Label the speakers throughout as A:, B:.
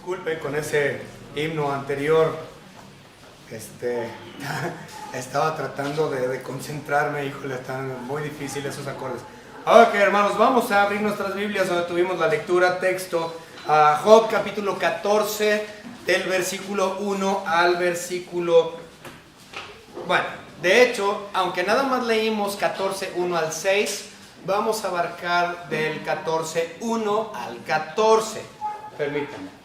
A: Disculpen con ese himno anterior. Estaba tratando de concentrarme, híjole, están muy difíciles esos acordes. Ok, hermanos, vamos a abrir nuestras Biblias donde tuvimos la lectura, texto, a Job capítulo 14, del versículo 1 al versículo... Bueno, de hecho, aunque nada más leímos 14, 1 al 6, vamos a abarcar del 14, 1 al 14. Permítanme.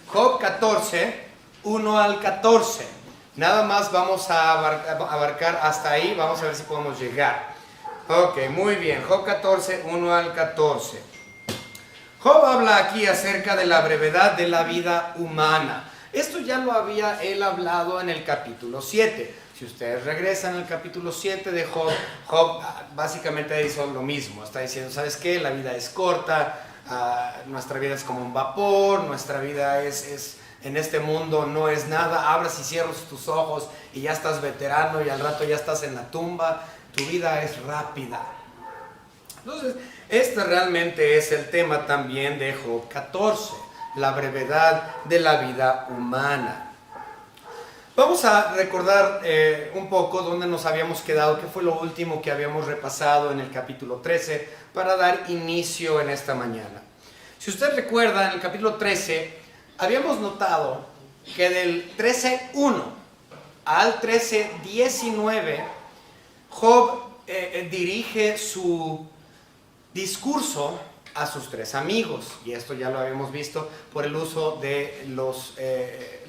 A: Job 14, 1 al 14. Nada más vamos a abarcar hasta ahí, vamos a ver si podemos llegar. Ok, muy bien, Job 14, 1 al 14. Job habla aquí acerca de la brevedad de la vida humana. Esto ya lo había él hablado en el capítulo 7. Si ustedes regresan al capítulo 7 de Job, Job básicamente hizo lo mismo. Está diciendo, ¿sabes qué? La vida es corta, nuestra vida es como un vapor, nuestra vida es en este mundo no es nada. Abras y cierras tus ojos y ya estás veterano y al rato ya estás en la tumba. Tu vida es rápida. Entonces, este realmente es el tema también de Job 14, la brevedad de la vida humana. Vamos a recordar un poco dónde nos habíamos quedado, qué fue lo último que habíamos repasado en el capítulo 13 para dar inicio en esta mañana. Si usted recuerda, en el capítulo 13 habíamos notado que del 13:1 al 13:19 Job dirige su discurso a sus tres amigos, y esto ya lo habíamos visto por el uso de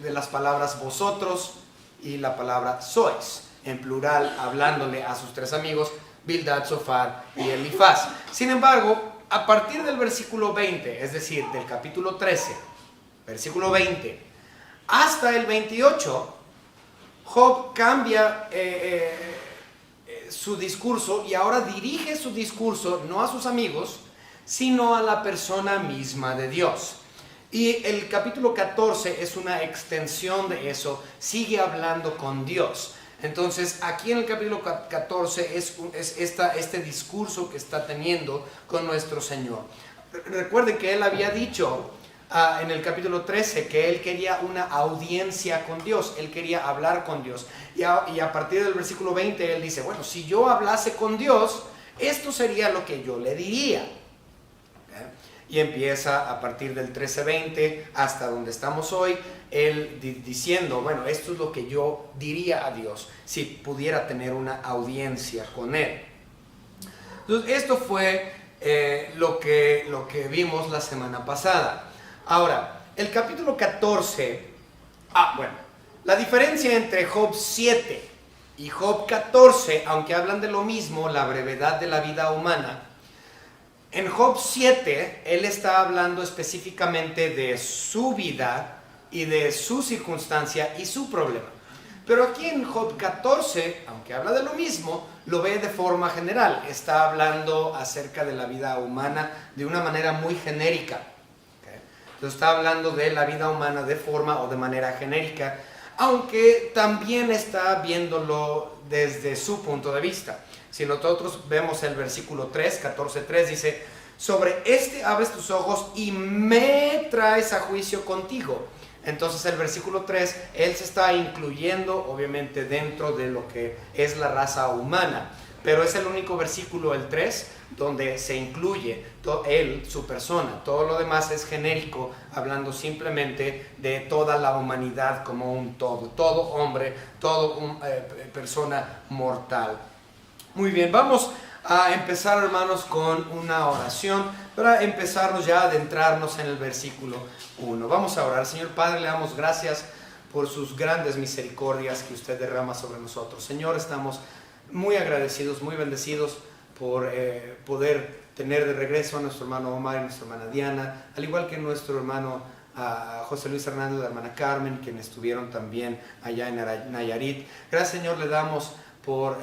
A: las palabras vosotros y la palabra sois, en plural, hablándole a sus tres amigos, Bildad, Zofar y Elifaz. Sin embargo, a partir del versículo 20, es decir, del capítulo 13, versículo 20, hasta el 28, Job cambia su discurso y ahora dirige su discurso no a sus amigos, sino a la persona misma de Dios. Y el capítulo 14 es una extensión de eso, sigue hablando con Dios. Entonces, aquí en el capítulo 14 es este discurso que está teniendo con nuestro Señor. Recuerden que él había dicho en el capítulo 13 que él quería una audiencia con Dios, él quería hablar con Dios. Y a partir del versículo 20 él dice, bueno, si yo hablase con Dios, esto sería lo que yo le diría. Y empieza a partir del 13:20 hasta donde estamos hoy, él diciendo, bueno, esto es lo que yo diría a Dios si pudiera tener una audiencia con él. Entonces, esto fue lo que vimos la semana pasada. Ahora, el capítulo 14, la diferencia entre Job 7 y Job 14, aunque hablan de lo mismo, la brevedad de la vida humana, en Job 7, él está hablando específicamente de su vida y de su circunstancia y su problema. Pero aquí en Job 14, aunque habla de lo mismo, lo ve de forma general. Está hablando acerca de la vida humana de una manera muy genérica. Entonces está hablando de la vida humana de forma o de manera genérica, aunque también está viéndolo desde su punto de vista. Si nosotros vemos el versículo 3, 14:3, dice, sobre este abres tus ojos y me traes a juicio contigo. Entonces el versículo 3, él se está incluyendo obviamente dentro de lo que es la raza humana, pero es el único versículo, el 3, donde se incluye él, su persona. Todo lo demás es genérico, hablando simplemente de toda la humanidad como un todo hombre, persona mortal. Muy bien, vamos a empezar, hermanos, con una oración para empezarnos ya a adentrarnos en el versículo 1. Vamos a orar. Señor Padre, le damos gracias por sus grandes misericordias que usted derrama sobre nosotros. Señor, estamos muy agradecidos, muy bendecidos por poder tener de regreso a nuestro hermano Omar y nuestra hermana Diana, al igual que nuestro hermano José Luis Hernández, la hermana Carmen, quienes estuvieron también allá en Nayarit. Gracias, Señor, le damos por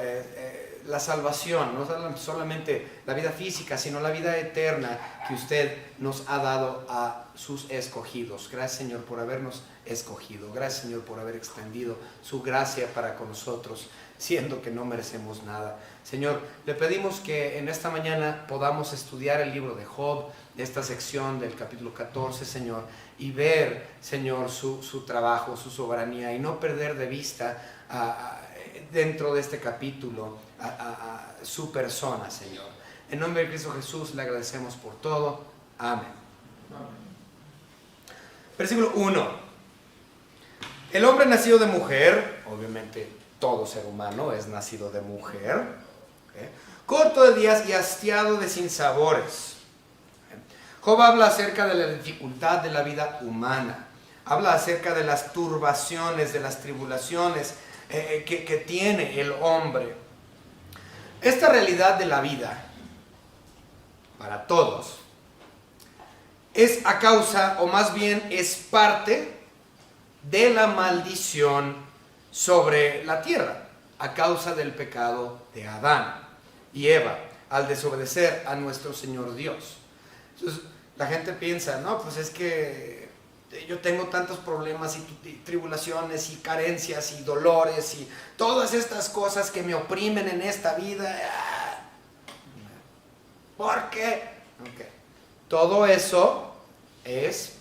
A: la salvación, no solamente la vida física, sino la vida eterna que usted nos ha dado a sus escogidos. Gracias, Señor, por habernos escogido. Gracias, Señor, por haber extendido su gracia para con nosotros. siendo que no merecemos nada. Señor, le pedimos que en esta mañana podamos estudiar el libro de Job, de esta sección del capítulo 14, Señor, y ver, Señor, su trabajo, su soberanía, y no perder de vista dentro de este capítulo a su persona, Señor. En nombre de Cristo Jesús le agradecemos por todo. Amén. Versículo 1. El hombre nacido de mujer, obviamente todo ser humano es nacido de mujer, ¿okay? Corto de días y hastiado de sinsabores. Job habla acerca de la dificultad de la vida humana, habla acerca de las turbaciones, de las tribulaciones que tiene el hombre. Esta realidad de la vida, para todos, es a causa, o más bien es parte de la maldición sobre la tierra, a causa del pecado de Adán y Eva, al desobedecer a nuestro Señor Dios. Entonces, la gente piensa, no, pues es que yo tengo tantos problemas y tribulaciones y carencias y dolores y todas estas cosas que me oprimen en esta vida. ¿Por qué? Okay. Todo eso es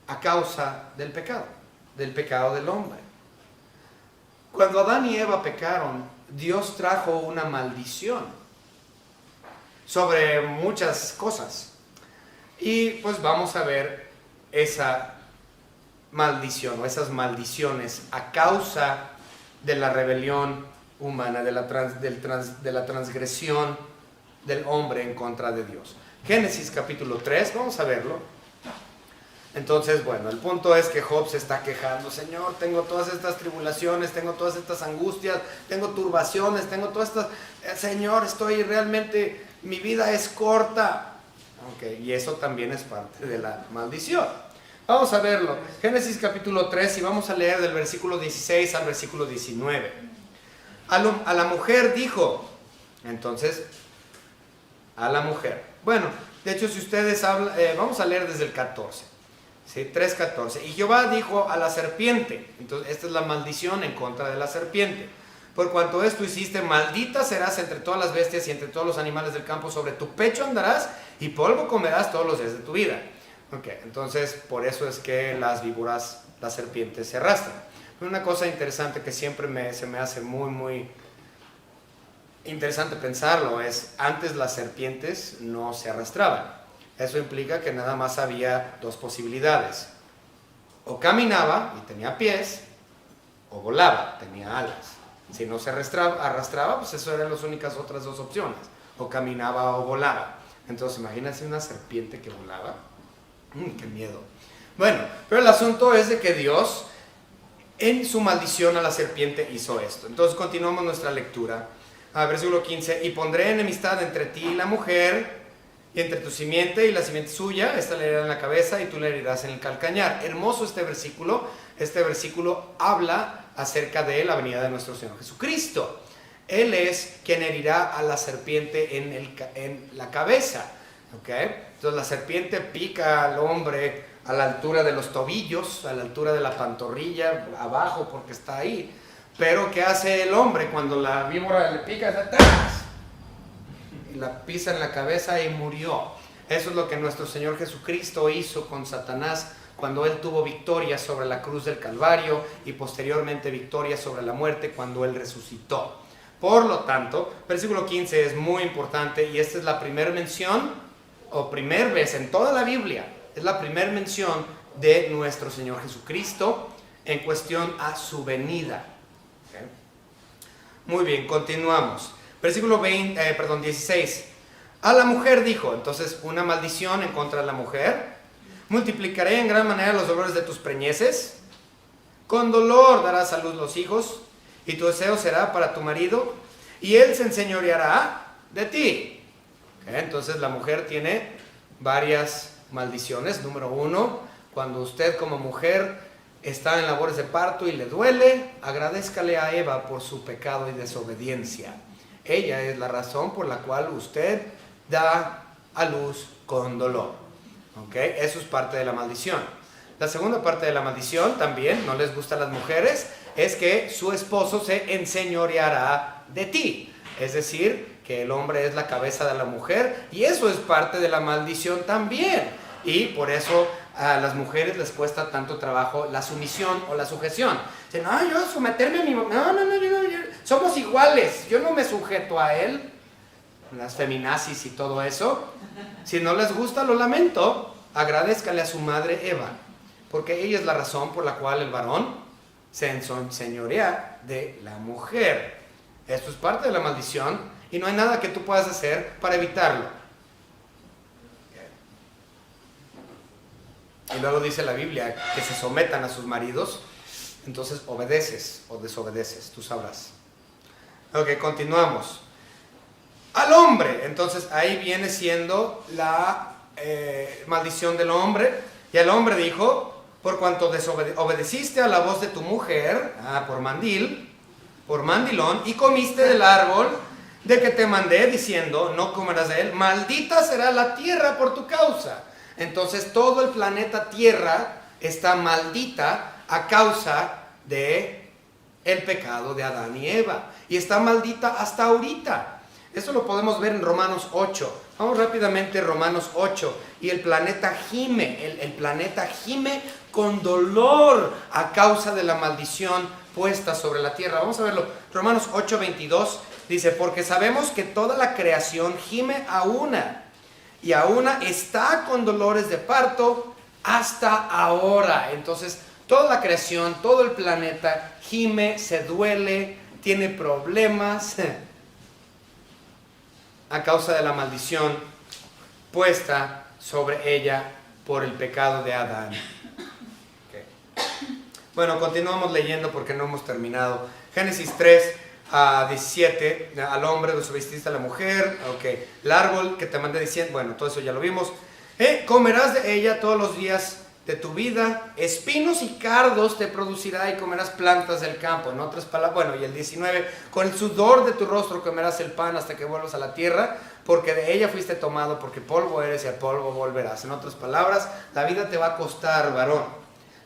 A: a causa del pecado del hombre. Cuando Adán y Eva pecaron, Dios trajo una maldición sobre muchas cosas. Y pues vamos a ver esa maldición o esas maldiciones a causa de la rebelión humana, de la transgresión del hombre en contra de Dios. Génesis capítulo 3, vamos a verlo. Entonces, bueno, el punto es que Job se está quejando. Señor, tengo todas estas tribulaciones, tengo todas estas angustias, tengo turbaciones, tengo todas estas... Señor, mi vida es corta. Okay, y eso también es parte de la maldición. Vamos a verlo. Génesis capítulo 3 y vamos a leer del versículo 16 al versículo 19. A la mujer dijo, entonces, a la mujer. Bueno, de hecho, si ustedes hablan, vamos a leer desde el 14. ¿Sí? 3:14. Y Jehová dijo a la serpiente, entonces esta es la maldición en contra de la serpiente. Por cuanto esto hiciste, maldita serás entre todas las bestias y entre todos los animales del campo, sobre tu pecho andarás y polvo comerás todos los días de tu vida. Okay, entonces por eso es que las víboras, las serpientes se arrastran. Una cosa interesante que siempre se me hace muy, muy interesante pensarlo es, antes las serpientes no se arrastraban. Eso implica que nada más había dos posibilidades. O caminaba y tenía pies, o volaba, tenía alas. Si no se arrastraba, pues eso eran las únicas otras dos opciones. O caminaba o volaba. Entonces imagínense una serpiente que volaba. ¡Qué miedo! Bueno, pero el asunto es de que Dios, en su maldición a la serpiente, hizo esto. Entonces continuamos nuestra lectura. Versículo 15. Y pondré enemistad entre ti y la mujer, y entre tu simiente y la simiente suya. Esta le herirá en la cabeza y tú le herirás en el calcañar. Hermoso este versículo. Este versículo habla acerca de la venida de nuestro Señor Jesucristo. Él es quien herirá a la serpiente en la cabeza. ¿Okay? Entonces la serpiente pica al hombre a la altura de los tobillos, a la altura de la pantorrilla, abajo porque está ahí. Pero ¿qué hace el hombre cuando la víbora le pica hacia atrás? Y la pisa en la cabeza y murió. Eso es lo que nuestro Señor Jesucristo hizo con Satanás cuando Él tuvo victoria sobre la cruz del Calvario y posteriormente victoria sobre la muerte cuando Él resucitó. Por lo tanto, versículo 15 es muy importante y esta es la primera mención, o primer vez en toda la Biblia, es la primera mención de nuestro Señor Jesucristo en cuestión a su venida. ¿Okay? Muy bien, continuamos. Versículo 16. A la mujer dijo, entonces una maldición en contra de la mujer. Multiplicaré en gran manera los dolores de tus preñeces. Con dolor darás a luz los hijos. Y tu deseo será para tu marido. Y él se enseñoreará de ti. ¿Okay? Entonces la mujer tiene varias maldiciones. Número 1, cuando usted como mujer está en labores de parto y le duele, agradézcale a Eva por su pecado y desobediencia. Ella es la razón por la cual usted da a luz con dolor. ¿Okay? Eso es parte de la maldición. La segunda parte de la maldición también, no les gusta a las mujeres, es que su esposo se enseñoreará de ti. Es decir, que el hombre es la cabeza de la mujer, y eso es parte de la maldición también. Y por eso a las mujeres les cuesta tanto trabajo la sumisión o la sujeción. Dicen, no, yo someterme a mi mamá, somos iguales, yo no me sujeto a él. Las feminazis y todo eso. Si no les gusta, lo lamento, agradézcale a su madre Eva, porque ella es la razón por la cual el varón se enseñorea de la mujer. Esto es parte de la maldición y no hay nada que tú puedas hacer para evitarlo. Y luego dice la Biblia que se sometan a sus maridos. Entonces obedeces o desobedeces, tú sabrás. Ok, continuamos. Al hombre, entonces ahí viene siendo la maldición del hombre. Y el hombre dijo, por cuanto obedeciste a la voz de tu mujer, por mandilón, y comiste del árbol de que te mandé diciendo, no comerás de él, maldita será la tierra por tu causa. Entonces todo el planeta Tierra está maldita a causa de el pecado de Adán y Eva. Y está maldita hasta ahorita. Eso lo podemos ver en Romanos 8. Vamos rápidamente a Romanos 8. Y el planeta gime, el planeta gime con dolor a causa de la maldición puesta sobre la tierra. Vamos a verlo. Romanos 8:22 dice, porque sabemos que toda la creación gime a una, y a una está con dolores de parto hasta ahora. Entonces, toda la creación, todo el planeta gime, se duele, tiene problemas a causa de la maldición puesta sobre ella por el pecado de Adán. Okay. Bueno, continuamos leyendo porque no hemos terminado. Génesis 3:17, al hombre desobedeciste a la mujer. Okay. El árbol que te mandé diciendo, bueno, todo eso ya lo vimos. Comerás de ella todos los días de tu vida, espinos y cardos te producirá y comerás plantas del campo. En otras palabras, bueno, y el 19, con el sudor de tu rostro comerás el pan hasta que vuelvas a la tierra, porque de ella fuiste tomado, porque polvo eres y al polvo volverás. En otras palabras, la vida te va a costar, varón.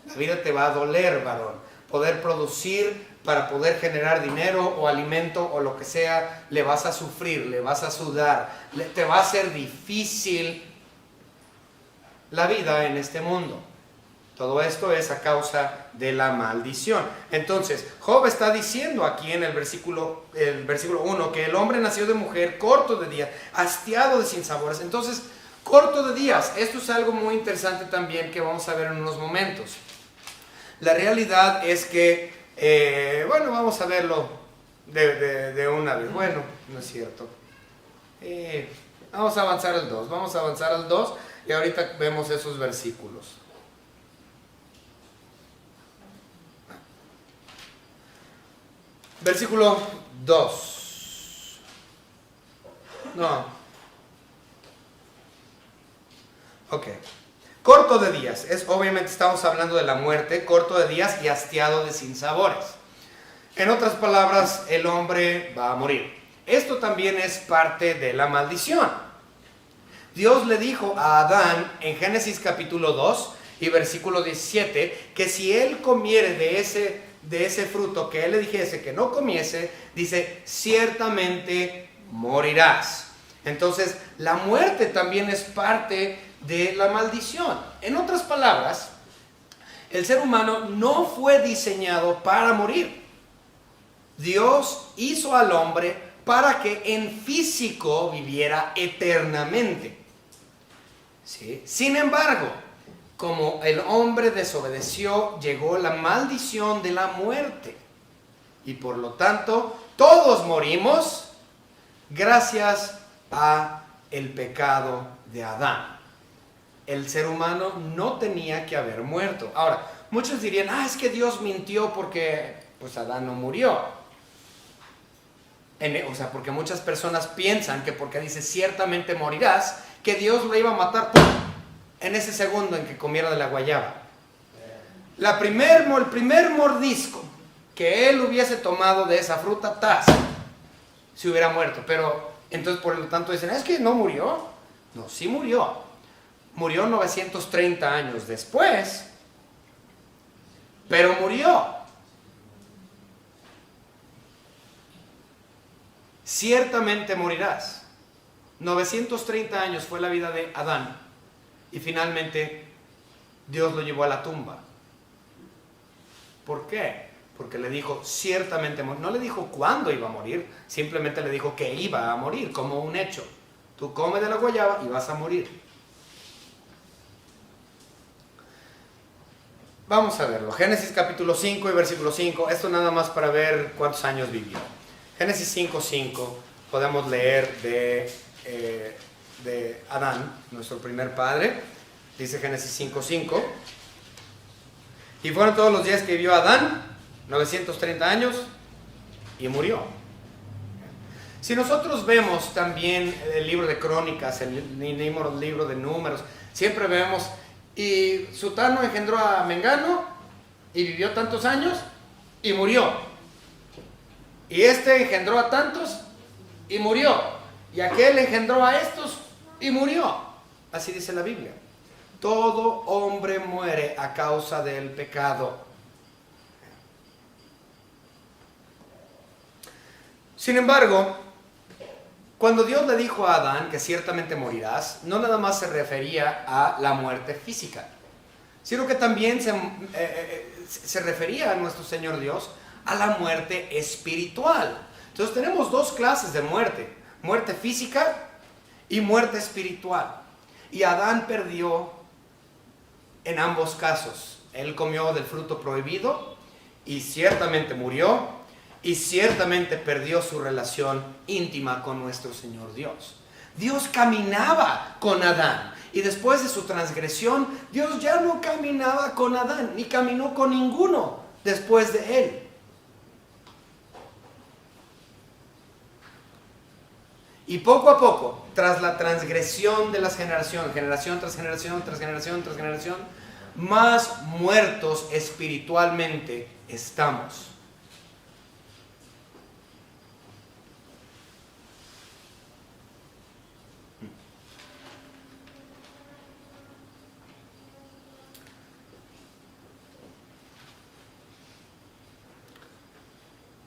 A: La vida te va a doler, varón. Poder producir para poder generar dinero o alimento o lo que sea, le vas a sufrir, le vas a sudar, te va a ser difícil la vida en este mundo. Todo esto es a causa de la maldición. Entonces, Job está diciendo aquí en el versículo 1 que el hombre nació de mujer, corto de días, hastiado de sinsabores. Entonces, corto de días. Esto es algo muy interesante también que vamos a ver en unos momentos. La realidad es que, bueno, vamos a verlo de una vez. Bueno, no es cierto. Vamos a avanzar al 2. Y ahorita vemos esos versículos. Versículo 2. No. Ok. Corto de días. Obviamente estamos hablando de la muerte. Corto de días y hastiado de sinsabores. En otras palabras, el hombre va a morir. Esto también es parte de la maldición. Dios le dijo a Adán en Génesis capítulo 2 y versículo 17 que si él comiere de ese fruto que él le dijese que no comiese, dice, ciertamente morirás. Entonces, la muerte también es parte de la maldición. En otras palabras, el ser humano no fue diseñado para morir. Dios hizo al hombre para que en físico viviera eternamente. ¿Sí? Sin embargo, como el hombre desobedeció, llegó la maldición de la muerte. Y por lo tanto, todos morimos gracias a el pecado de Adán. El ser humano no tenía que haber muerto. Ahora, muchos dirían, es que Dios mintió porque pues Adán no murió. Porque muchas personas piensan que porque dice ciertamente morirás, que Dios lo iba a matar en ese segundo en que comiera de la guayaba. El primer mordisco que él hubiese tomado de esa fruta, se hubiera muerto. Pero entonces por lo tanto dicen, es que no murió. No, sí murió. Murió 930 años después, pero murió. ciertamente morirás. 930 años fue la vida de Adán y finalmente Dios lo llevó a la tumba. ¿Por qué? Porque le dijo ciertamente morirás. No le dijo cuándo iba a morir, simplemente le dijo que iba a morir como un hecho. Tú comes de la guayaba y vas a morir. Vamos a verlo. Génesis capítulo 5 y versículo 5. Esto nada más para ver cuántos años vivió. Génesis 5:5. Podemos leer de Adán, nuestro primer padre. Dice Génesis 5:5. Y fueron todos los días que vivió Adán, 930 años, y murió. Si nosotros vemos también el libro de Crónicas, el libro de Números, siempre vemos, y Sutano engendró a Mengano, y vivió tantos años, y murió. Y este engendró a tantos, y murió. Y aquel engendró a estos, y murió. Así dice la Biblia. Todo hombre muere a causa del pecado. Sin embargo, cuando Dios le dijo a Adán que ciertamente morirás, no nada más se refería a la muerte física, sino que también se refería a nuestro Señor Dios a la muerte espiritual. Entonces tenemos dos clases de muerte: muerte física y muerte espiritual. Y Adán perdió en ambos casos. Él comió del fruto prohibido y ciertamente murió, y ciertamente perdió su relación íntima con nuestro Señor Dios. Dios caminaba con Adán, y después de su transgresión, Dios ya no caminaba con Adán, ni caminó con ninguno después de él. Y poco a poco, tras la transgresión de las generaciones, generación tras generación, tras generación, tras generación, más muertos espiritualmente estamos.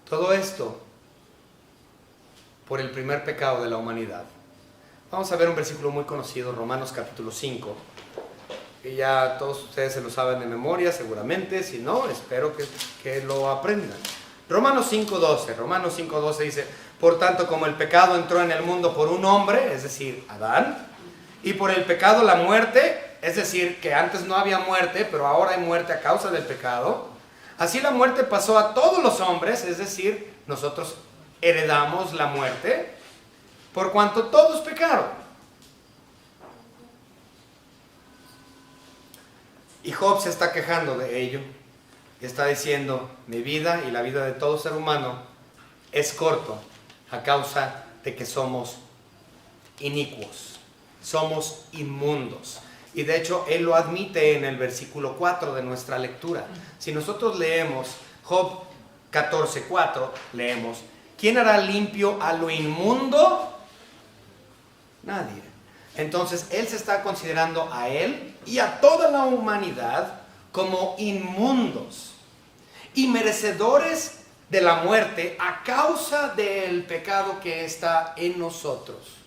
A: Todo esto por el primer pecado de la humanidad. Vamos a ver un versículo muy conocido, Romanos capítulo 5, que ya todos ustedes se lo saben de memoria seguramente. Si no, espero que lo aprendan. Romanos 5:12 dice: por tanto, como el pecado entró en el mundo por un hombre, es decir, Adán, y por el pecado la muerte, es decir, que antes no había muerte, pero ahora hay muerte a causa del pecado, así la muerte pasó a todos los hombres, es decir, nosotros heredamos la muerte, por cuanto todos pecaron. Y Job se está quejando de ello, y está diciendo: mi vida y la vida de todo ser humano es corto a causa de que somos inicuos, somos inmundos. Y de hecho él lo admite en el versículo 4 de nuestra lectura. Si nosotros leemos Job 14:4, leemos: ¿quién hará limpio a lo inmundo? Nadie. Entonces él se está considerando a él y a toda la humanidad como inmundos y merecedores de la muerte a causa del pecado que está en nosotros.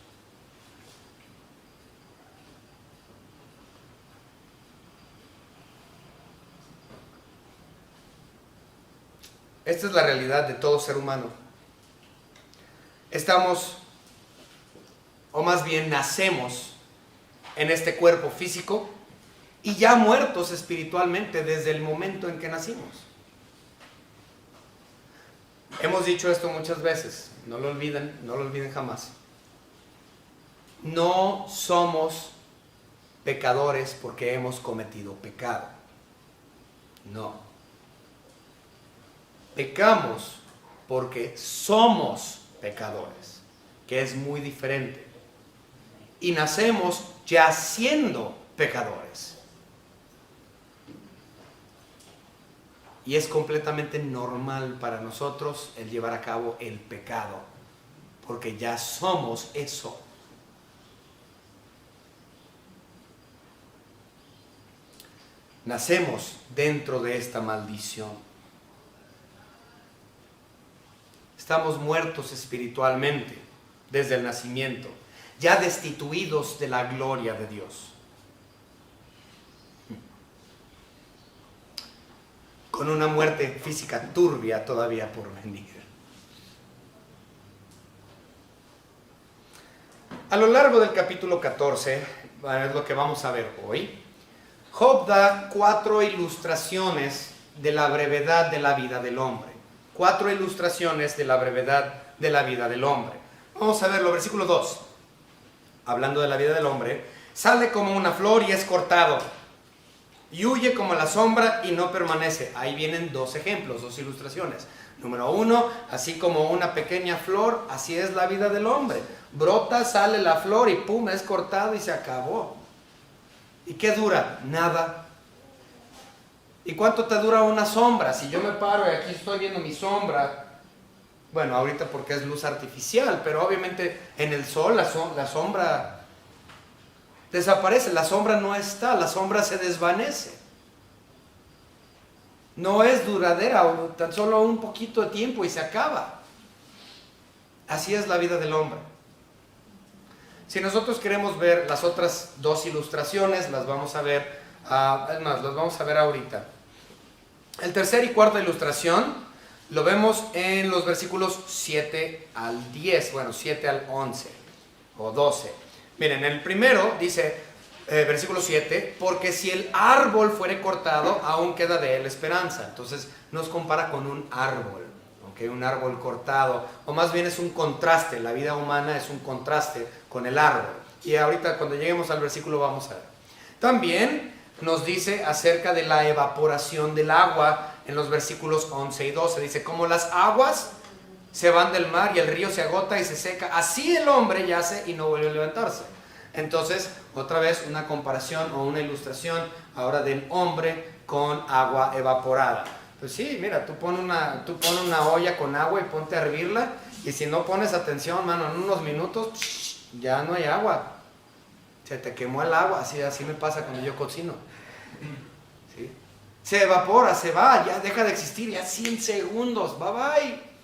A: Esta es la realidad de todo ser humano. Estamos, o más bien nacemos en este cuerpo físico y ya muertos espiritualmente desde el momento en que nacimos. Hemos dicho esto muchas veces, no lo olviden jamás. No somos pecadores porque hemos cometido pecado. No. Pecamos porque somos pecadores, que es muy diferente. Y nacemos ya siendo pecadores. Y es completamente normal para nosotros el llevar a cabo el pecado, porque ya somos eso. Nacemos dentro de esta maldición. Estamos muertos espiritualmente. desde el nacimiento, ya destituidos de la gloria de Dios, con una muerte física turbia todavía por venir. A lo largo del capítulo 14, es lo que vamos a ver hoy, Job da 4 ilustraciones de la brevedad de la vida del hombre. 4 ilustraciones de la brevedad de la vida del hombre. Vamos a verlo, versículo 2. Hablando de la vida del hombre, sale como una flor y es cortado, y huye como la sombra y no permanece. Ahí vienen 2 ejemplos, 2 ilustraciones. Número 1, así como una pequeña flor, así es la vida del hombre. Brota, sale la flor y pum, es cortado y se acabó. ¿Y qué dura? Nada. ¿Y cuánto te dura una sombra? Si yo me paro y aquí estoy viendo mi sombra, bueno, ahorita porque es luz artificial, pero obviamente en el sol la sombra desaparece, la sombra no está, la sombra se desvanece. No es duradera, tan solo un poquito de tiempo y se acaba. Así es la vida del hombre. Si nosotros queremos ver las otras 2 ilustraciones, las vamos a ver, es más, las vamos a ver ahorita. El tercer y cuarta ilustración lo vemos en los versículos 7 al 10, bueno, 7 al 11 o 12. Miren, el primero dice, versículo 7, porque si el árbol fuere cortado, aún queda de él esperanza. Entonces nos compara con un árbol, ¿okay? Un árbol cortado, o más bien es un contraste, la vida humana es un contraste con el árbol. Y ahorita cuando lleguemos al versículo vamos a ver. También nos dice acerca de la evaporación del agua en los versículos 11 y 12. Dice, como las aguas se van del mar y el río se agota y se seca, así el hombre yace y no vuelve a levantarse. Entonces, otra vez una comparación o una ilustración ahora del hombre con agua evaporada. Pues sí, mira, tú pon una olla con agua y ponte a hervirla, y si no pones atención, mano, en unos minutos ya no hay agua. Se te quemó el agua, así me pasa cuando yo cocino. ¿Sí? Se evapora, se va, ya deja de existir, ya 100 segundos, bye bye.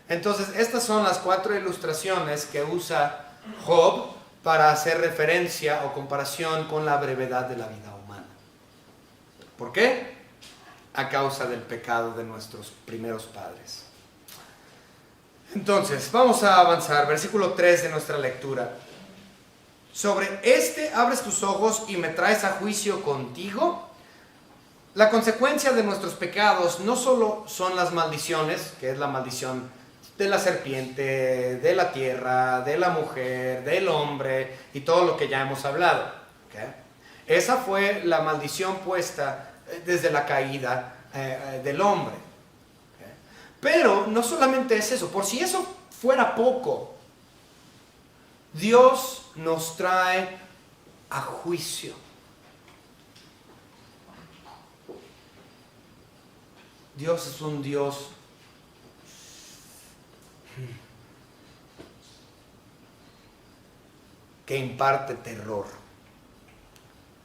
A: Entonces, estas son las 4 ilustraciones que usa Job para hacer referencia o comparación con la brevedad de la vida humana. ¿Por qué? A causa del pecado de nuestros primeros padres. Entonces, vamos a avanzar. Versículo 3 de nuestra lectura. Sobre este abres tus ojos y me traes a juicio contigo. La consecuencia de nuestros pecados no solo son las maldiciones, que es la maldición de la serpiente, de la tierra, de la mujer, del hombre y todo lo que ya hemos hablado. ¿Okay? Esa fue la maldición puesta desde la caída del hombre. ¿Okay? Pero no solamente es eso, por si eso fuera poco, Dios nos trae a juicio. Dios es un Dios que imparte terror,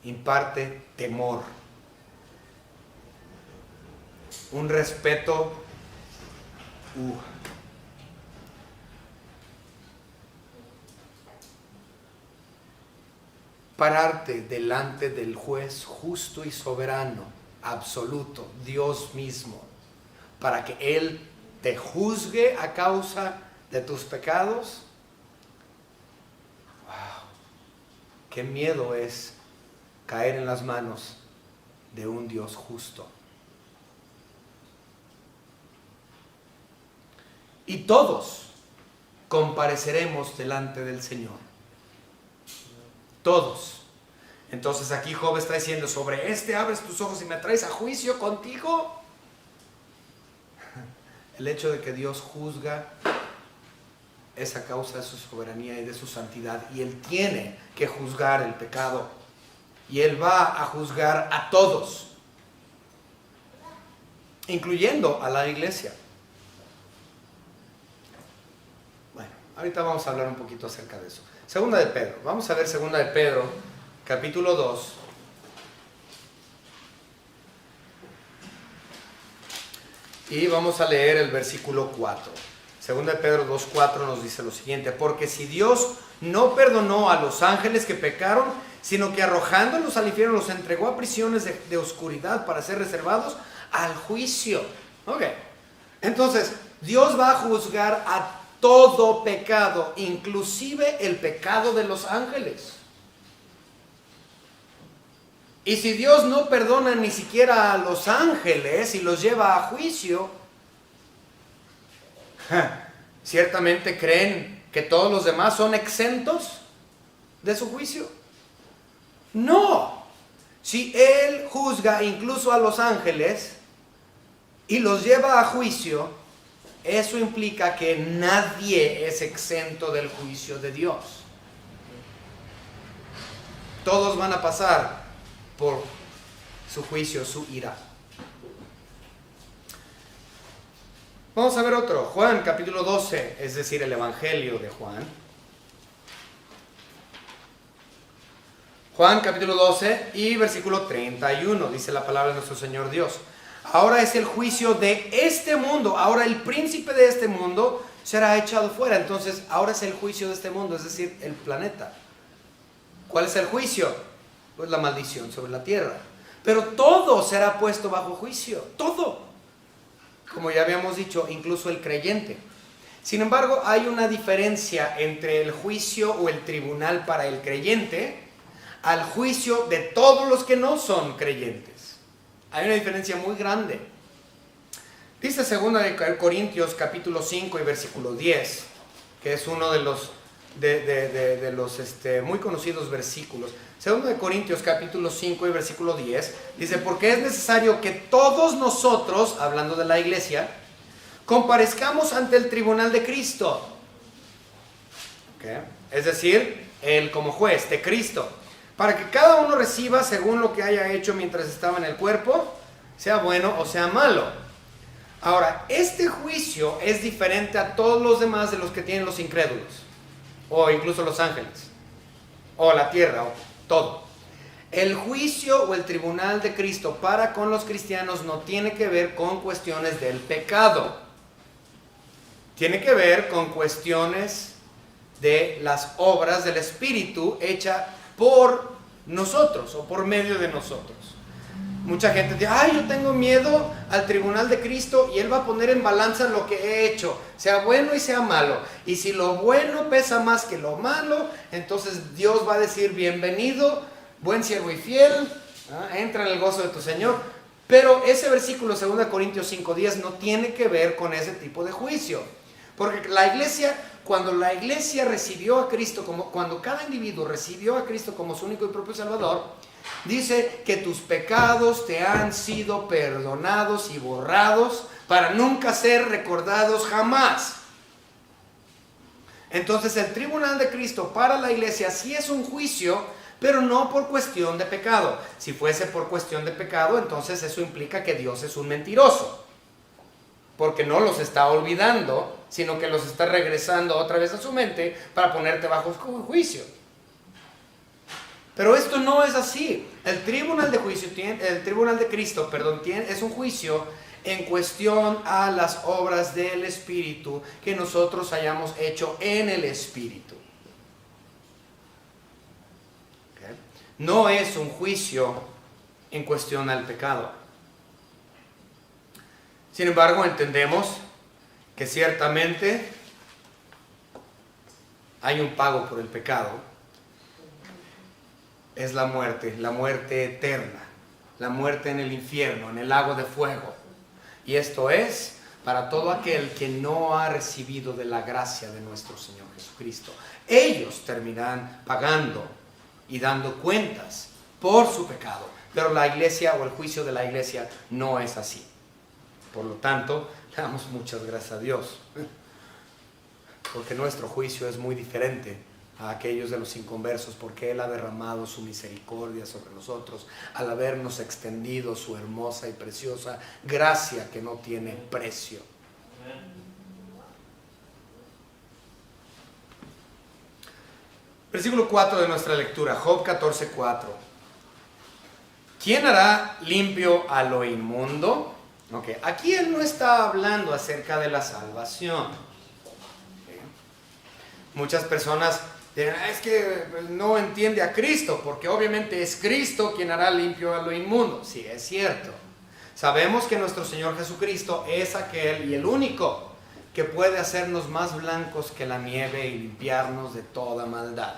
A: imparte temor, un respeto pararte delante del juez justo y soberano, absoluto, Dios mismo, para que Él te juzgue a causa de tus pecados. Wow, qué miedo es caer en las manos de un Dios justo. Y todos compareceremos delante del Señor. Todos. Entonces aquí Job está diciendo, sobre este abres tus ojos y me traes a juicio contigo. El hecho de que Dios juzga es a causa de su soberanía y de su santidad, y Él tiene que juzgar el pecado, y Él va a juzgar a todos, incluyendo a la iglesia. Bueno, ahorita vamos a hablar un poquito acerca de eso. Segunda de Pedro, vamos a ver Segunda de Pedro, capítulo 2. Y vamos a leer el versículo 4. Segunda de Pedro 2:4 nos dice lo siguiente: porque si Dios no perdonó a los ángeles que pecaron, sino que arrojándolos al infierno los entregó a prisiones de oscuridad para ser reservados al juicio. Ok, entonces Dios va a juzgar a todo pecado, inclusive el pecado de los ángeles. Y si Dios no perdona ni siquiera a los ángeles y los lleva a juicio, ¿ciertamente creen que todos los demás son exentos de su juicio? No. Si Él juzga incluso a los ángeles y los lleva a juicio, eso implica que nadie es exento del juicio de Dios. Todos van a pasar por su juicio, su ira. Vamos a ver otro, Juan capítulo 12, es decir, el Evangelio de Juan. Juan capítulo 12 y versículo 31, dice la palabra de nuestro Señor Dios: ahora es el juicio de este mundo, ahora el príncipe de este mundo será echado fuera. Entonces, ahora es el juicio de este mundo, es decir, el planeta. ¿Cuál es el juicio? Pues la maldición sobre la tierra. Pero todo será puesto bajo juicio, todo. Como ya habíamos dicho, incluso el creyente. Sin embargo, hay una diferencia entre el juicio o el tribunal para el creyente al juicio de todos los que no son creyentes. Hay una diferencia muy grande. Dice 2 Corintios capítulo 5 y versículo 10, que es uno de los muy conocidos versículos. 2 Corintios capítulo 5 y versículo 10 dice: porque es necesario que todos nosotros, hablando de la iglesia, comparezcamos ante el tribunal de Cristo. ¿Okay? Es decir, Él como juez de Cristo, para que cada uno reciba según lo que haya hecho mientras estaba en el cuerpo, sea bueno o sea malo. Ahora, este juicio es diferente a todos los demás de los que tienen los incrédulos, o incluso los ángeles, o la tierra, o todo. El juicio o el tribunal de Cristo para con los cristianos no tiene que ver con cuestiones del pecado. Tiene que ver con cuestiones de las obras del Espíritu hechas por nosotros o por medio de nosotros. Mucha gente dice: ay, yo tengo miedo al tribunal de Cristo y Él va a poner en balanza lo que he hecho, sea bueno y sea malo. Y si lo bueno pesa más que lo malo, entonces Dios va a decir: bienvenido, buen siervo y fiel, entra en el gozo de tu Señor. Pero ese versículo 2 Corintios 5:10 no tiene que ver con ese tipo de juicio. Porque la iglesia, cuando la iglesia recibió a Cristo, cuando cada individuo recibió a Cristo como su único y propio Salvador, dice que tus pecados te han sido perdonados y borrados para nunca ser recordados jamás. Entonces el tribunal de Cristo para la iglesia sí es un juicio, pero no por cuestión de pecado. Si fuese por cuestión de pecado, entonces eso implica que Dios es un mentiroso, porque no los está olvidando, sino que los está regresando otra vez a su mente para ponerte bajo juicio. Pero esto no es así. El tribunal de Cristo, es un juicio en cuestión a las obras del Espíritu que nosotros hayamos hecho en el Espíritu. ¿Okay? No es un juicio en cuestión al pecado. Sin embargo, entendemos que ciertamente hay un pago por el pecado. Es la muerte eterna, la muerte en el infierno, en el lago de fuego. Y esto es para todo aquel que no ha recibido de la gracia de nuestro Señor Jesucristo. Ellos terminarán pagando y dando cuentas por su pecado, pero la iglesia o el juicio de la iglesia no es así. Por lo tanto, le damos muchas gracias a Dios, porque nuestro juicio es muy diferente a aquellos de los inconversos, porque Él ha derramado su misericordia sobre nosotros al habernos extendido su hermosa y preciosa gracia que no tiene precio. Versículo 4 de nuestra lectura, Job 14:4. ¿Quién hará limpio a lo inmundo? Okay. Aquí Él no está hablando acerca de la salvación. Muchas personas dirán, es que no entiende a Cristo, porque obviamente es Cristo quien hará limpio a lo inmundo. Sí, es cierto. Sabemos que nuestro Señor Jesucristo es aquel y el único que puede hacernos más blancos que la nieve y limpiarnos de toda maldad.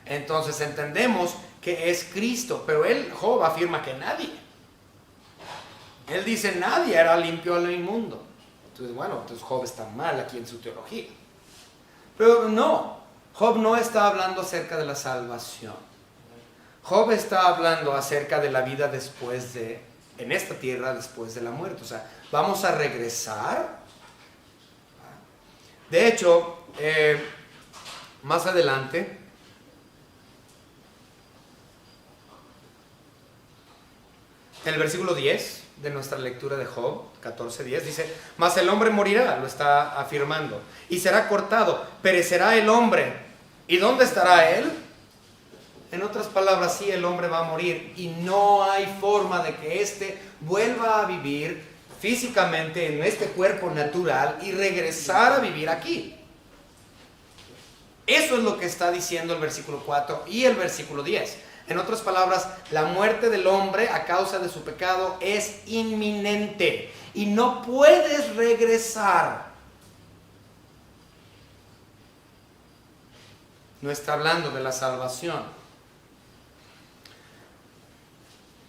A: Entonces entendemos que es Cristo, pero Job afirma que nadie. Él dice, nadie hará limpio a lo inmundo. Entonces, bueno, entonces Job está mal aquí en su teología. Pero no, Job no está hablando acerca de la salvación. Job está hablando acerca de la vida después en esta tierra, después de la muerte. O sea, vamos a regresar. De hecho, más adelante, en el versículo 10 de nuestra lectura de Job, 14:10, dice, mas el hombre morirá, lo está afirmando, y será cortado, perecerá el hombre. ¿Y dónde estará él? En otras palabras, sí, el hombre va a morir, y no hay forma de que éste vuelva a vivir físicamente en este cuerpo natural y regresar a vivir aquí. Eso es lo que está diciendo el versículo 4 y el versículo 10. En otras palabras, la muerte del hombre a causa de su pecado es inminente y no puedes regresar. No está hablando de la salvación.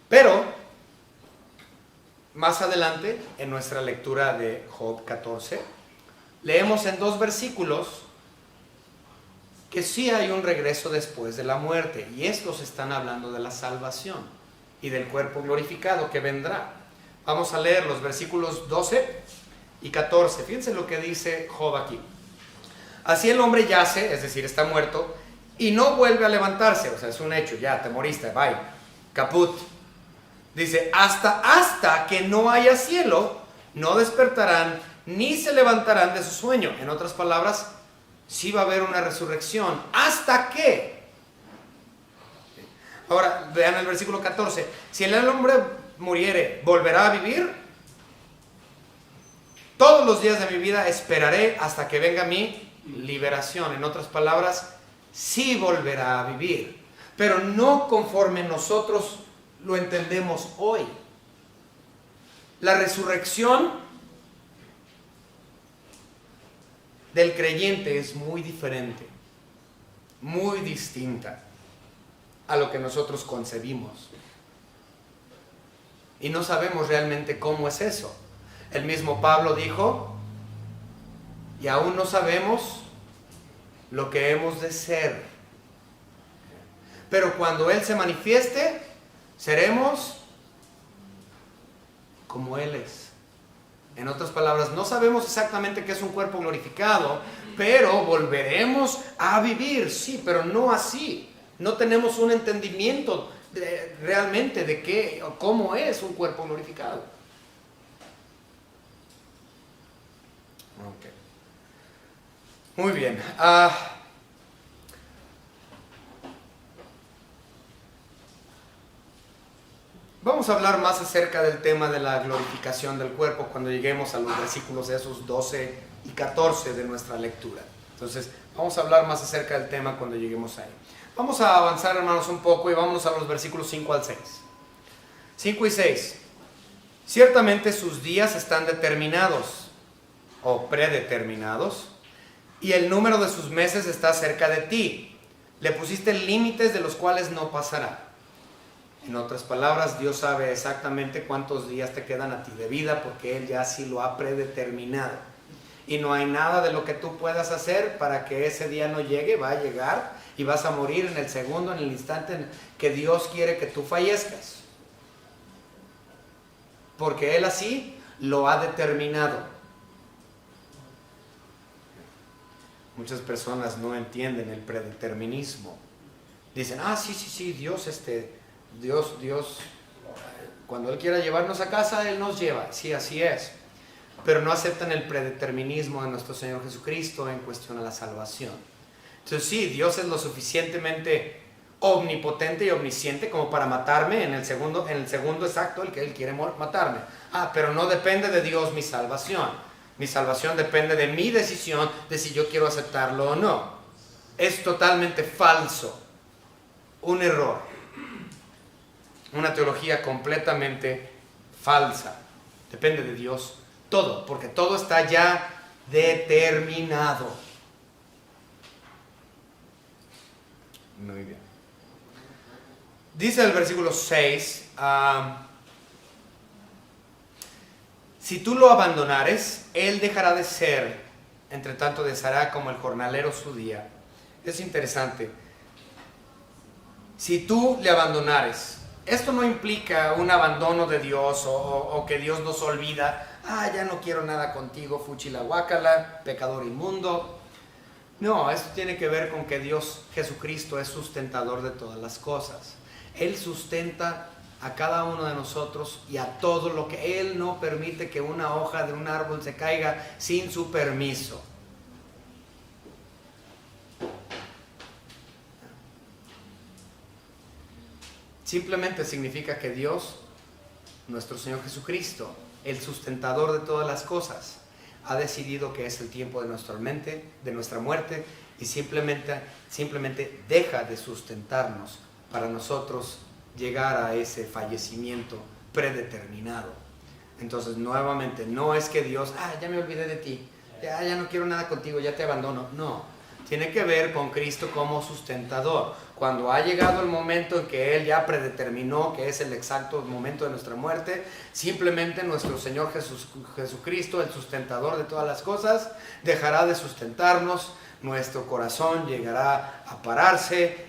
A: Pero más adelante, en nuestra lectura de Job 14, leemos en 2 versículos que sí hay un regreso después de la muerte, y estos están hablando de la salvación y del cuerpo glorificado que vendrá. Vamos a leer los versículos 12 y 14. Fíjense lo que dice Job aquí. Así el hombre yace, es decir, está muerto, y no vuelve a levantarse. O sea, es un hecho, ya te moriste, bye, caput. Dice, hasta que no haya cielo, no despertarán ni se levantarán de su sueño. En otras palabras, sí va a haber una resurrección. ¿Hasta qué? Ahora, vean el versículo 14. Si el hombre muriere, ¿volverá a vivir? Todos los días de mi vida esperaré hasta que venga mi liberación. En otras palabras, sí volverá a vivir, pero no conforme nosotros lo entendemos hoy. La resurrección del creyente es muy diferente, muy distinta a lo que nosotros concebimos. Y no sabemos realmente cómo es eso. El mismo Pablo dijo, y aún no sabemos lo que hemos de ser. Pero cuando Él se manifieste, seremos como Él es. En otras palabras, no sabemos exactamente qué es un cuerpo glorificado, pero volveremos a vivir, sí, pero no así. No tenemos un entendimiento realmente de qué o cómo es un cuerpo glorificado. Okay. Muy bien. Vamos a hablar más acerca del tema de la glorificación del cuerpo cuando lleguemos a los versículos de esos 12 y 14 de nuestra lectura. Entonces, vamos a hablar más acerca del tema cuando lleguemos ahí. Vamos a avanzar, hermanos, un poco y vámonos a los versículos 5 al 6. 5 y 6. Ciertamente sus días están determinados o predeterminados, y el número de sus meses está cerca de ti. Le pusiste límites de los cuales no pasará. En otras palabras, Dios sabe exactamente cuántos días te quedan a ti de vida, porque Él ya así lo ha predeterminado. Y no hay nada de lo que tú puedas hacer para que ese día no llegue. Va a llegar y vas a morir en el segundo, en el instante en que Dios quiere que tú fallezcas. Porque Él así lo ha determinado. Muchas personas no entienden el predeterminismo. Dicen, sí, Dios, cuando Él quiera llevarnos a casa, Él nos lleva. Sí, así es. Pero no aceptan el predeterminismo de nuestro Señor Jesucristo en cuestión a la salvación. Entonces sí, Dios es lo suficientemente omnipotente y omnisciente como para matarme en el segundo exacto el que Él quiere matarme. Pero no depende de Dios mi salvación. Mi salvación depende de mi decisión de si yo quiero aceptarlo o no. es totalmente falso, un error, una teología completamente falsa. Depende de Dios todo, porque todo está ya determinado. Muy bien. Dice el versículo 6, si tú lo abandonares, él dejará de ser, entre tanto deseará como el jornalero su día. Es interesante. Si tú le abandonares, esto no implica un abandono de Dios o que Dios nos olvida. Ya no quiero nada contigo, fuchilahuacala, pecador inmundo. No, esto tiene que ver con que Dios Jesucristo es sustentador de todas las cosas. Él sustenta a cada uno de nosotros y a todo lo que Él no permite que una hoja de un árbol se caiga sin su permiso. Simplemente significa que Dios, nuestro Señor Jesucristo, el sustentador de todas las cosas, ha decidido que es el tiempo de nuestra muerte y simplemente deja de sustentarnos para nosotros llegar a ese fallecimiento predeterminado. Entonces, nuevamente, no es que Dios, ya me olvidé de ti, ya no quiero nada contigo, ya te abandono. No, tiene que ver con Cristo como sustentador. Cuando ha llegado el momento en que Él ya predeterminó que es el exacto momento de nuestra muerte, simplemente nuestro Señor Jesucristo, el sustentador de todas las cosas, dejará de sustentarnos, nuestro corazón llegará a pararse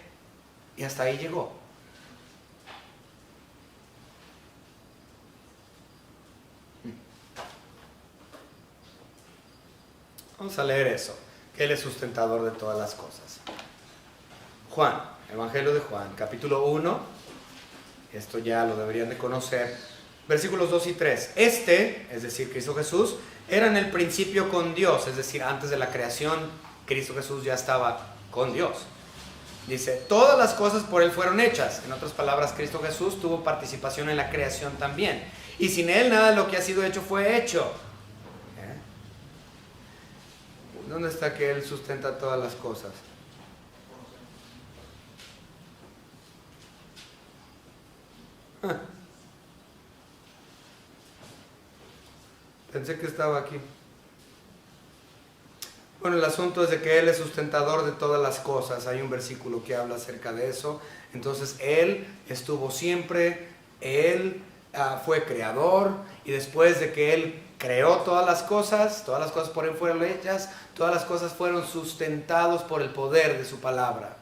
A: y hasta ahí llegó. Vamos a leer eso, que Él es sustentador de todas las cosas. Juan, Evangelio de Juan, capítulo 1, esto ya lo deberían de conocer, versículos 2 y 3. Es decir, Cristo Jesús, era en el principio con Dios, es decir, antes de la creación, Cristo Jesús ya estaba con Dios. Dice, todas las cosas por Él fueron hechas. En otras palabras, Cristo Jesús tuvo participación en la creación también. Y sin Él nada de lo que ha sido hecho fue hecho. ¿Dónde está que Él sustenta todas las cosas? Pensé que estaba aquí. Bueno, el asunto es de que Él es sustentador de todas las cosas. Hay un versículo que habla acerca de eso. Entonces, Él estuvo siempre, Él fue creador, y después de que Él creó todas las cosas por Él fueron hechas, todas las cosas fueron sustentados por el poder de su palabra.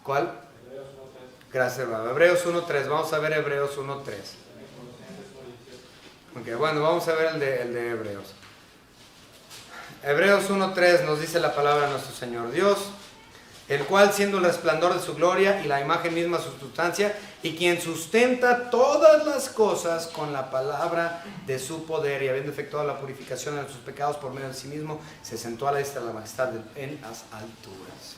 A: ¿Cuál? Gracias, hermano. Hebreos 1.3. Vamos a ver Hebreos 1.3. Ok, bueno, vamos a ver el de Hebreos. Hebreos 1.3 nos dice la palabra de nuestro Señor Dios, el cual, siendo el resplandor de su gloria y la imagen misma de su sustancia, y quien sustenta todas las cosas con la palabra de su poder, y habiendo efectuado la purificación de sus pecados por medio de sí mismo, se sentó a la diestra de la majestad en las alturas.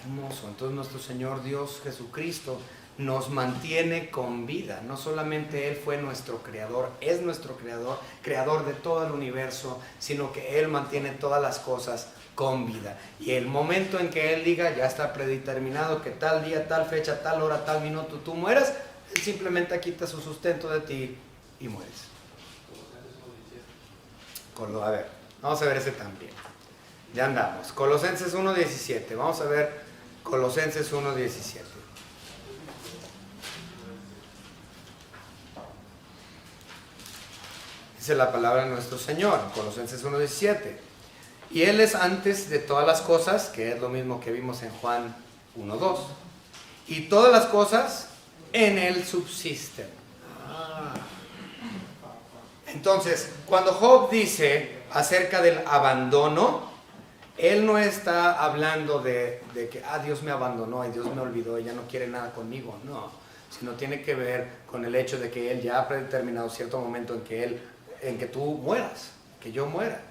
A: Hermoso. Entonces nuestro Señor Dios Jesucristo nos mantiene con vida. No solamente Él fue nuestro creador, es nuestro creador, creador de todo el universo, sino que Él mantiene todas las cosas con vida. Y el momento en que Él diga, ya está predeterminado que tal día, tal fecha, tal hora, tal minuto tú mueras, Él simplemente quita su sustento de ti y mueres. A ver, vamos a ver ese también. Ya andamos. Colosenses 1.17. Vamos a ver Colosenses 1.17. Dice la palabra de nuestro Señor, Colosenses 1.17. Y Él es antes de todas las cosas, que es lo mismo que vimos en Juan 1.2. Y todas las cosas en Él subsisten. Entonces, cuando Job dice acerca del abandono, él no está hablando de que Dios me abandonó y Dios me olvidó y ya no quiere nada conmigo. No, sino tiene que ver con el hecho de que Él ya ha predeterminado cierto momento en que tú mueras, que yo muera.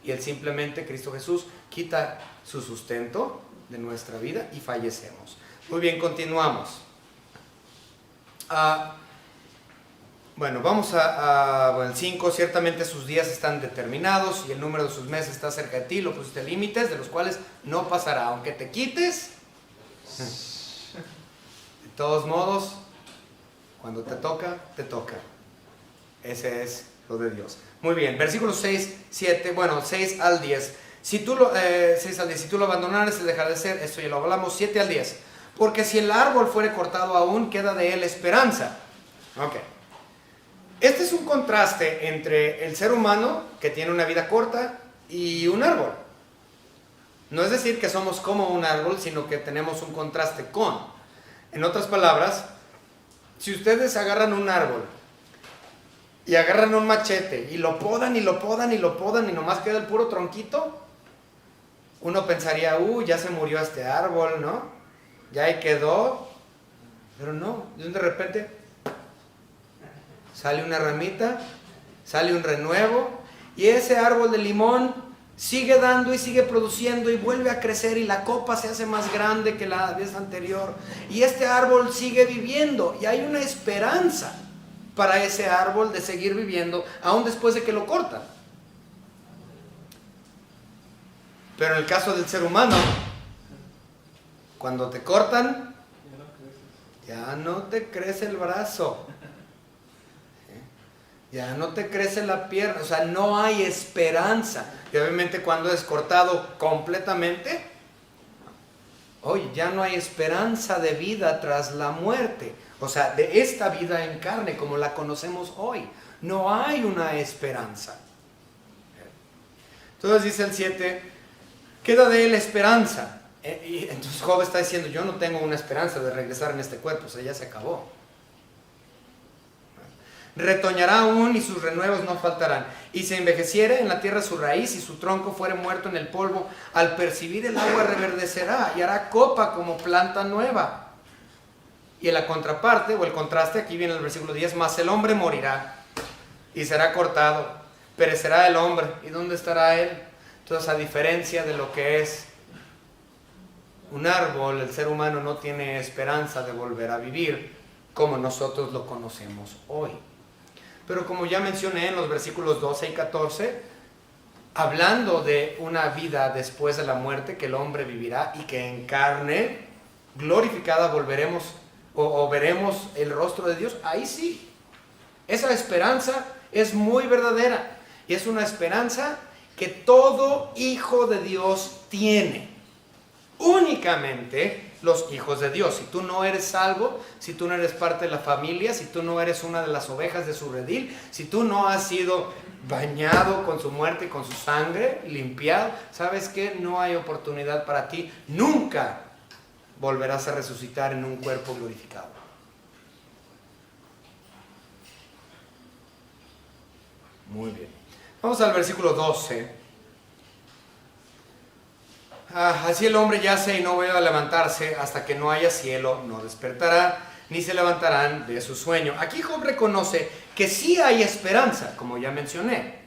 A: Y Él simplemente, Cristo Jesús, quita su sustento de nuestra vida y fallecemos. Muy bien, continuamos. Bueno, vamos bueno, el 5, ciertamente sus días están determinados y el número de sus meses está cerca de ti, lo pusiste límites de los cuales no pasará, aunque te quites. De todos modos, cuando te toca, te toca. Ese es lo de Dios. Muy bien, versículos 6, 7, bueno, 6 al 10. Si tú lo, 6 al 10, si tú lo abandonares, dejará de ser, esto ya lo hablamos, 7 al 10. Porque si el árbol fuere cortado aún, queda de él esperanza. Ok. Este es un contraste entre el ser humano, que tiene una vida corta, y un árbol. No es decir que somos como un árbol, sino que tenemos un contraste con. En otras palabras, si ustedes agarran un árbol y agarran un machete y lo podan y lo podan y lo podan y nomás queda el puro tronquito, uno pensaría, ya se murió este árbol, ¿no? Ya ahí quedó. Pero no, de repente sale una ramita, sale un renuevo y ese árbol de limón sigue dando y sigue produciendo y vuelve a crecer y la copa se hace más grande que la vez anterior y este árbol sigue viviendo y hay una esperanza para ese árbol de seguir viviendo aún después de que lo cortan. Pero en el caso del ser humano, cuando te cortan, ya no te crece el brazo, ya no te crece la pierna, o sea, no hay esperanza. Y obviamente cuando es cortado completamente, oye, ya no hay esperanza de vida tras la muerte. O sea, de esta vida en carne como la conocemos hoy, no hay una esperanza. Entonces dice el 7, queda de él esperanza. Y entonces Job está diciendo, yo no tengo una esperanza de regresar en este cuerpo, o sea, ya se acabó. Retoñará aún y sus renuevos no faltarán. Y se envejeciere en la tierra su raíz y su tronco fuere muerto en el polvo. Al percibir el agua reverdecerá y hará copa como planta nueva. Y en la contraparte o el contraste, aquí viene el versículo 10, mas el hombre morirá y será cortado, perecerá el hombre. ¿Y dónde estará él? Entonces, a diferencia de lo que es un árbol, el ser humano no tiene esperanza de volver a vivir como nosotros lo conocemos hoy. Pero como ya mencioné en los versículos 12 y 14, hablando de una vida después de la muerte, que el hombre vivirá y que en carne glorificada volveremos o veremos el rostro de Dios, ahí sí. Esa esperanza es muy verdadera y es una esperanza que todo hijo de Dios tiene. Únicamente los hijos de Dios. Si tú no eres salvo, si tú no eres parte de la familia, si tú no eres una de las ovejas de su redil, si tú no has sido bañado con su muerte y con su sangre, limpiado, ¿sabes qué? No hay oportunidad para ti. Nunca volverás a resucitar en un cuerpo glorificado. Muy bien. Vamos al versículo 12. Así el hombre yace y no vuelve a levantarse hasta que no haya cielo, no despertará, ni se levantarán de su sueño. Aquí Job reconoce que sí hay esperanza, como ya mencioné,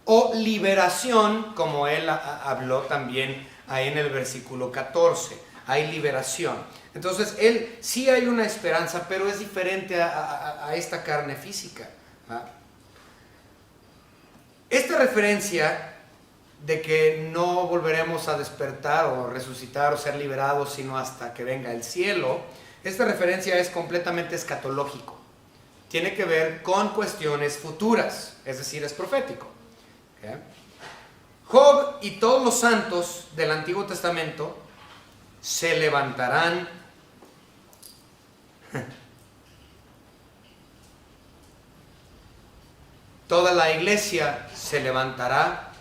A: o liberación, como él habló también ahí en el versículo 14. Hay liberación. Entonces, él sí hay una esperanza, pero es diferente a esta carne física. Esta referencia de que no volveremos a despertar o resucitar o ser liberados sino hasta que venga el cielo, esta referencia es completamente escatológico. Tiene que ver con cuestiones futuras, es decir, es profético. ¿Okay? Job y todos los santos del Antiguo Testamento se levantarán toda la iglesia se levantará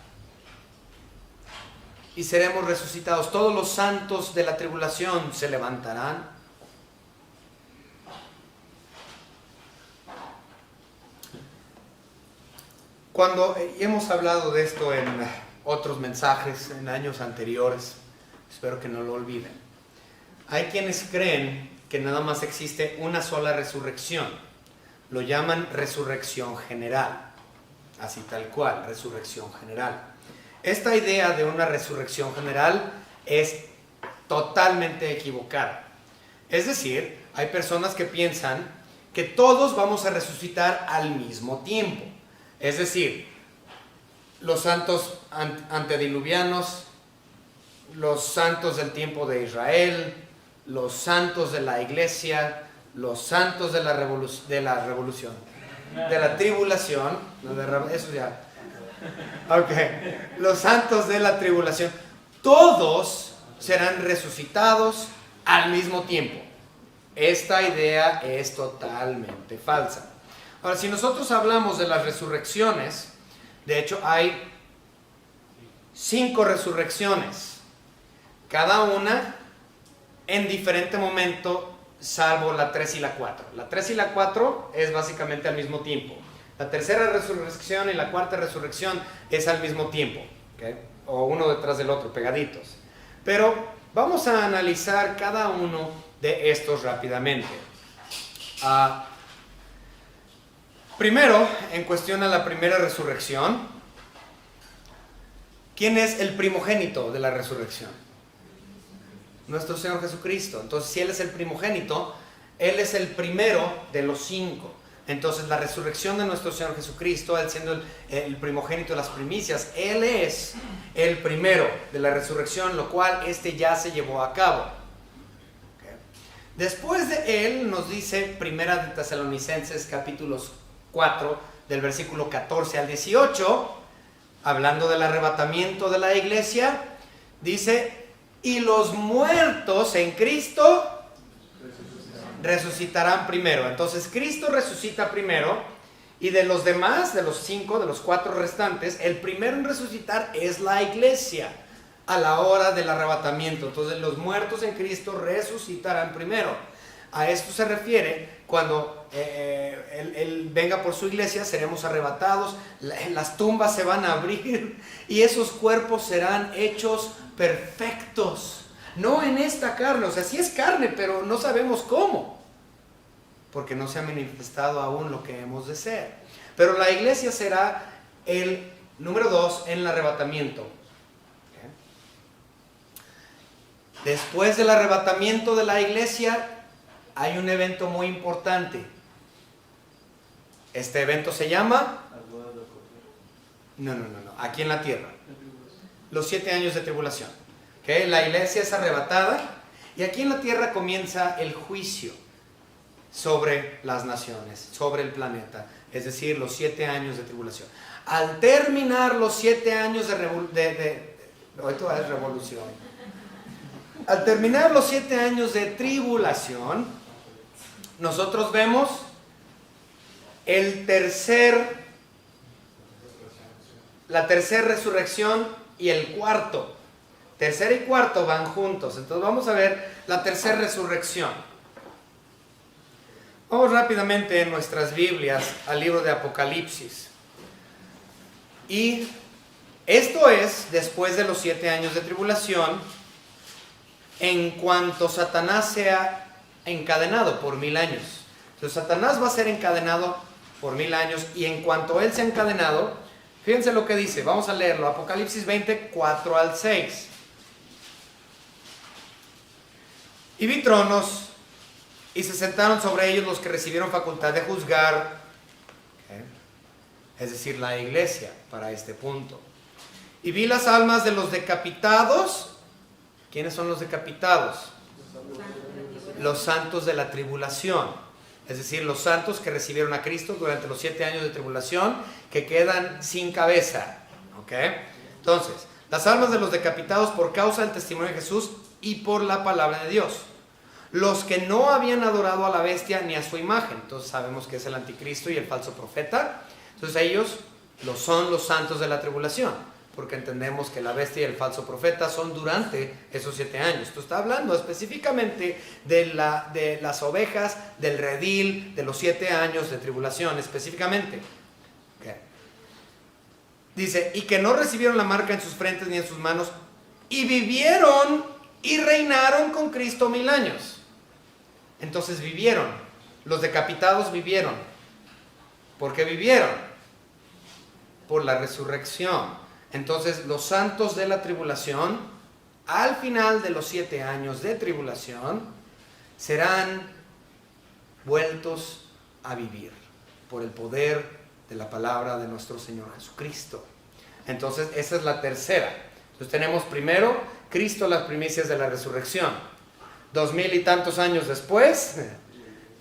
A: y seremos resucitados. Todos los santos de la tribulación se levantarán. Cuando hemos hablado de esto en otros mensajes, en años anteriores, espero que no lo olviden. Hay quienes creen que nada más existe una sola resurrección. Lo llaman resurrección general. Así tal cual, resurrección general. Esta idea de una resurrección general es totalmente equivocada. Es decir, hay personas que piensan que todos vamos a resucitar al mismo tiempo. Es decir, los santos antediluvianos, los santos del tiempo de Israel, los santos de la iglesia, los santos de la revolución, de la tribulación, eso ya, ok, los santos de la tribulación, todos serán resucitados al mismo tiempo. Esta idea es totalmente falsa. Ahora, si nosotros hablamos de las resurrecciones, de hecho hay 5 resurrecciones, cada una en diferente momento, salvo la 3 y la 4. La 3 y la 4 es básicamente al mismo tiempo. La tercera resurrección y la cuarta resurrección es al mismo tiempo, ¿okay? O uno detrás del otro, pegaditos. Pero vamos a analizar cada uno de estos rápidamente. Primero, en cuestión a la primera resurrección, ¿quién es el primogénito de la resurrección? Nuestro Señor Jesucristo. Entonces, si Él es el primogénito, Él es el primero de los 5. Entonces, la resurrección de nuestro Señor Jesucristo, Él siendo el primogénito de las primicias, Él es el primero de la resurrección, lo cual ya se llevó a cabo. Okay. Después de Él, nos dice Primera de Tesalonicenses, capítulos 4, del versículo 14 al 18, hablando del arrebatamiento de la iglesia, dice: y los muertos en Cristo resucitarán primero. Entonces Cristo resucita primero, y de los demás, de los 5, de los 4 restantes, el primero en resucitar es la iglesia a la hora del arrebatamiento. Entonces los muertos en Cristo resucitarán primero. A esto se refiere cuando él venga por su iglesia, seremos arrebatados, las tumbas se van a abrir y esos cuerpos serán hechos perfectos, no en esta carne. O sea, sí es carne, pero no sabemos cómo, porque no se ha manifestado aún lo que hemos de ser. Pero la iglesia será el número 2 en el arrebatamiento. ¿Okay? Después del arrebatamiento de la iglesia hay un evento muy importante. Este evento se llama... No, aquí en la tierra. Los 7 años de tribulación. ¿Okay? La iglesia es arrebatada y aquí en la tierra comienza el juicio sobre las naciones, sobre el planeta. Es decir, los 7 años de tribulación. Al terminar los 7 años hoy todo es revolución. Al terminar los 7 años de tribulación, nosotros vemos la tercera resurrección y el cuarto. Tercera y cuarto van juntos. Entonces vamos a ver la tercera resurrección. Vamos rápidamente en nuestras Biblias al libro de Apocalipsis. Y esto es después de los 7 años de tribulación, en cuanto Satanás sea encadenado por 1000 años. Entonces Satanás va a ser encadenado por 1000 años, y en cuanto él sea encadenado, fíjense lo que dice, vamos a leerlo, Apocalipsis 20, 4 al 6. Y vi tronos, y se sentaron sobre ellos los que recibieron facultad de juzgar, ¿okay? Es decir, la iglesia para este punto. Y vi las almas de los decapitados. ¿Quiénes son los decapitados? Los santos de la tribulación. Es decir, los santos que recibieron a Cristo durante los 7 años de tribulación, que quedan sin cabeza. ¿Ok? Entonces, las almas de los decapitados por causa del testimonio de Jesús y por la palabra de Dios. Los que no habían adorado a la bestia ni a su imagen. Entonces sabemos que es el anticristo y el falso profeta. Entonces ellos son los santos de la tribulación, porque entendemos que la bestia y el falso profeta son durante esos 7 años. Esto está hablando específicamente de las ovejas, del redil, de los 7 años de tribulación específicamente. Okay. Dice, y que no recibieron la marca en sus frentes ni en sus manos, y vivieron y reinaron con Cristo 1000 años. Entonces vivieron, los decapitados vivieron. ¿Por qué vivieron? Por la resurrección. Entonces los santos de la tribulación, al final de los 7 años de tribulación, serán vueltos a vivir por el poder de la palabra de nuestro Señor Jesucristo. Entonces, esa es la tercera. Entonces tenemos primero, Cristo, las primicias de la resurrección. 2000 y tantos años después,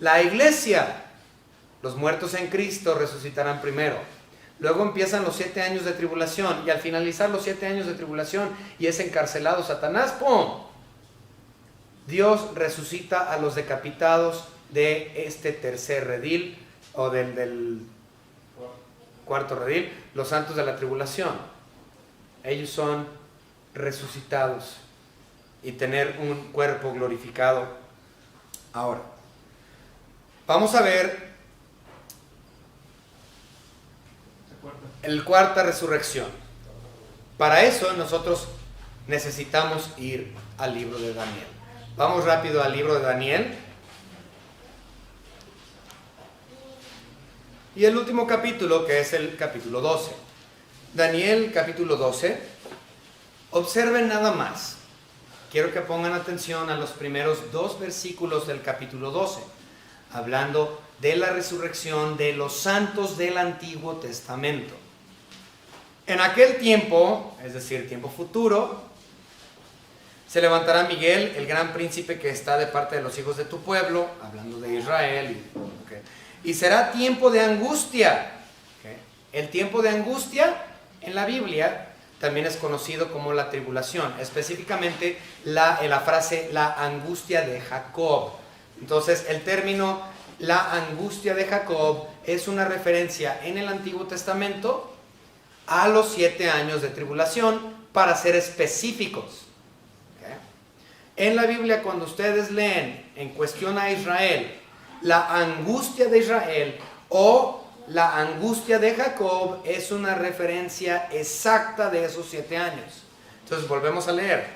A: la iglesia, los muertos en Cristo resucitarán primero. Luego empiezan los 7 años de tribulación, y al finalizar los 7 años de tribulación y es encarcelado Satanás, ¡pum!, Dios resucita a los decapitados de este tercer redil, o del cuarto redil, los santos de la tribulación. Ellos son resucitados y tener un cuerpo glorificado. Ahora, vamos a ver el cuarta resurrección. Para eso nosotros necesitamos ir al libro de Daniel. Vamos rápido al libro de Daniel. Y el último capítulo, que es el capítulo 12. Daniel, capítulo 12. Observen nada más. Quiero que pongan atención a los primeros 2 versículos del capítulo 12, hablando de la resurrección de los santos del Antiguo Testamento. En aquel tiempo, es decir, tiempo futuro, se levantará Miguel, el gran príncipe que está de parte de los hijos de tu pueblo, hablando de Israel, y será tiempo de angustia. El tiempo de angustia en la Biblia también es conocido como la tribulación, específicamente la frase la angustia de Jacob. Entonces el término la angustia de Jacob es una referencia en el Antiguo Testamento a los 7 años de tribulación, para ser específicos. En la Biblia, cuando ustedes leen en cuestión a Israel, la angustia de Israel o la angustia de Jacob es una referencia exacta de esos 7 años. Entonces volvemos a leer.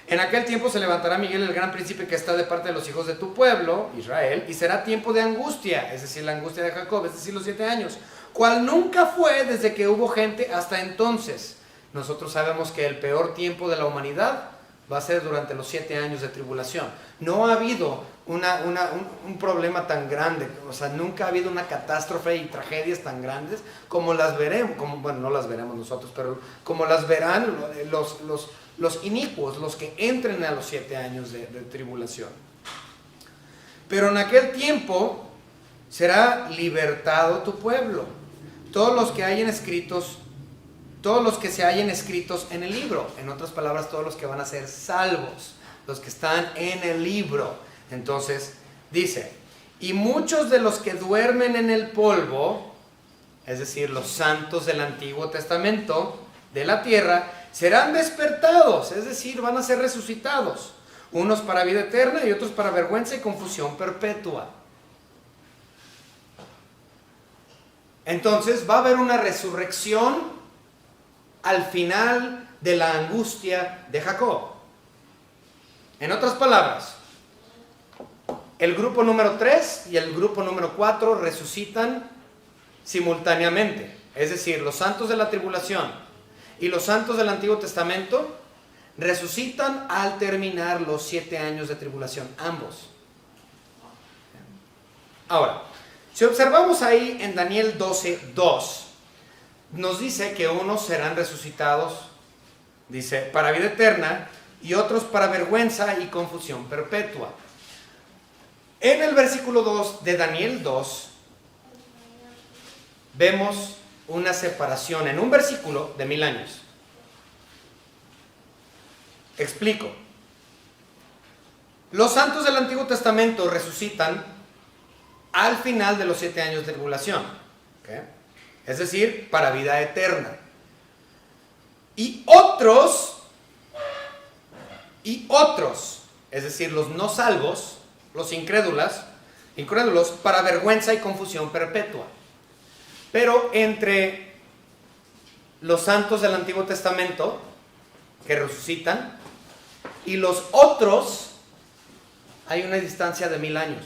A: En aquel tiempo se levantará Miguel, el gran príncipe que está de parte de los hijos de tu pueblo, Israel, y será tiempo de angustia, es decir, la angustia de Jacob, es decir, los 7 años, cual nunca fue desde que hubo gente hasta entonces. Nosotros sabemos que el peor tiempo de la humanidad va a ser durante los 7 años de tribulación. No ha habido un problema tan grande, o sea, nunca ha habido una catástrofe y tragedias tan grandes como las veremos, bueno, no las veremos nosotros, pero como las verán los inicuos, los que entren a los 7 años de tribulación. Pero en aquel tiempo será libertado tu pueblo, todos los que se hallen escritos en el libro. En otras palabras, todos los que van a ser salvos, los que están en el libro. Entonces dice, y muchos de los que duermen en el polvo, es decir, los santos del Antiguo Testamento de la tierra, serán despertados, es decir, van a ser resucitados, unos para vida eterna y otros para vergüenza y confusión perpetua. Entonces va a haber una resurrección al final de la angustia de Jacob. En otras palabras, el grupo número 3 y el grupo número 4 resucitan simultáneamente. Es decir, los santos de la tribulación y los santos del Antiguo Testamento resucitan al terminar los 7 años de tribulación, ambos. Ahora, si observamos ahí en Daniel 12:2, nos dice que unos serán resucitados, dice, para vida eterna, y otros para vergüenza y confusión perpetua. En el versículo 2 de Daniel 2, vemos una separación en un versículo de 1000 años. Explico. Los santos del Antiguo Testamento resucitan al final de los 7 años de tribulación, ¿okay? Es decir, para vida eterna. Y otros, es decir, los no salvos, los incrédulos, para vergüenza y confusión perpetua. Pero entre los santos del Antiguo Testamento que resucitan y los otros hay una distancia de 1000 años.